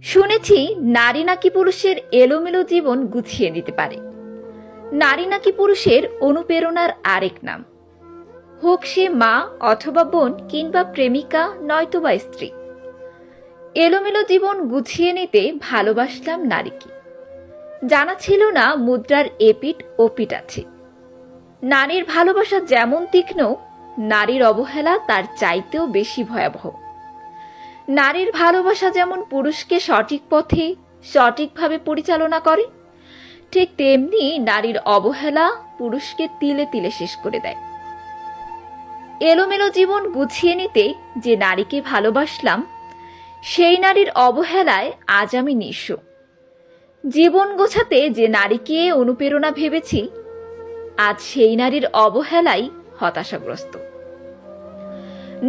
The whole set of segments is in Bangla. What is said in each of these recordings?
শুনেছি নারী নাকি পুরুষের এলোমেলো জীবন গুছিয়ে দিতে পারে। নারী নাকি পুরুষের অনুপ্রেরণার আরেক নাম, হোক সে মা অথবা বোন কিংবা প্রেমিকা নয়তোবা স্ত্রী। এলোমেলো জীবন গুছিয়ে নিতে ভালোবাসলাম নারীকে। জানা ছিল না মুদ্রার এপিঠ ওপিঠ আছে। নারীর ভালোবাসা যেমন তীক্ষ্ণ, নারীর অবহেলা তার চাইতেও বেশি ভয়াবহ। নারীর ভালোবাসা যেমন পুরুষকে সঠিক পথে সঠিকভাবে পরিচালনা করে, ঠিক তেমনি নারীর অবহেলা পুরুষকে তিলে তিলে শেষ করে দেয়। এলোমেলো জীবন গুছিয়ে নিতে যে নারীকে ভালোবাসলাম, সেই নারীর অবহেলায় আজ আমি নিঃস্ব। জীবন গোছাতে যে নারীকে অনুপ্রেরণা ভেবেছি, আজ সেই নারীর অবহেলাই হতাশাগ্রস্ত।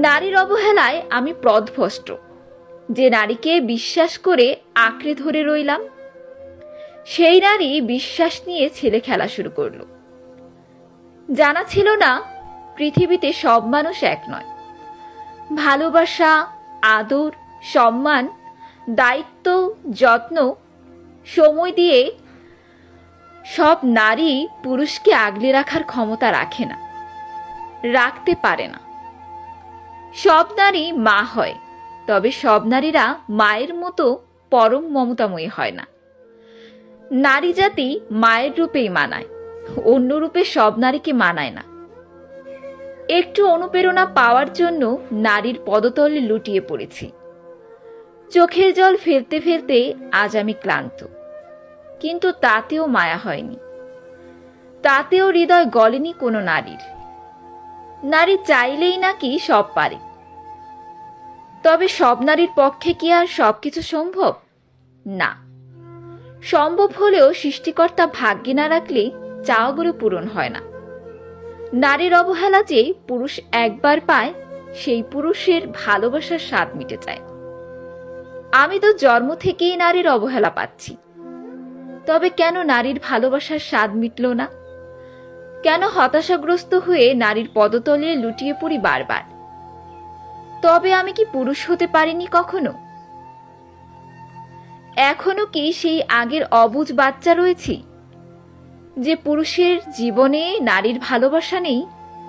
নারীর অবহেলায় আমি পথভ্রষ্ট। যে নারীকে বিশ্বাস করে আঁকড়ে ধরে রইলাম, সেই নারী বিশ্বাস নিয়ে ছেলে খেলা শুরু করল। জানা ছিল না পৃথিবীতে সব মানুষ এক নয়। ভালোবাসা, আদর, সম্মান, দায়িত্ব, যত্ন, সময় দিয়ে সব নারী পুরুষকে আগলে রাখার ক্ষমতা রাখে না, রাখতে পারে না। সব নারী মা হয়, তবে সব নারীরা মায়ের মতো পরম মমতাময়ী হয় না। নারী জাতি মায়ের রূপেই মানায়, অন্য রূপে সব নারীকে মানায় না। একটু অনুপ্রেরণা পাওয়ার জন্য নারীর পদতলে লুটিয়ে পড়েছি। চোখের জল ফেলতে ফেলতে আজ আমি ক্লান্ত, কিন্তু তাতেও মায়া হয়নি, তাতেও হৃদয় গলেনি কোনো নারীর। নারী চাইলেই নাকি সব পারে, তবে সব নারীর পক্ষে কি আর সবকিছু সম্ভব? না। সম্ভব হলেও সৃষ্টিকর্তা ভাগ্যে না রাখলে চাওয়াগুলো পূরণ হয় না। নারীর অবহেলা যে পুরুষ একবার পায়, সেই পুরুষের ভালোবাসার স্বাদ মিটে যায়। আমি তো জন্ম থেকেই নারীর অবহেলা পাচ্ছি, তবে কেন নারীর ভালোবাসার স্বাদ মিটল না? কেন হতাশাগ্রস্ত হয়ে নারীর পদতলে লুটিয়ে পড়ি বারবার? তবে আমি কি পুরুষ হতে পারিনি কখনো? এখনো কি সেই আগের অবুঝ বাচ্চা রয়েছি? যে পুরুষের জীবনে নারীর ভালোবাসা নেই,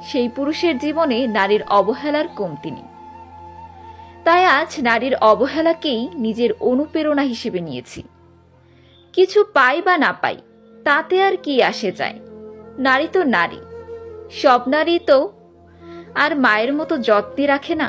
সেই পুরুষের জীবনে নারীর অবহেলার কমতি নেই। তাই আজ নারীর অবহেলাকেই নিজের অনুপ্রেরণা হিসেবে নিয়েছি। কিছু পাই বা না পাই, তাতে আর কি আসে যায়? নারী তো নারী, সব নারী তো আর মায়ের মতো যত্নে রাখে না।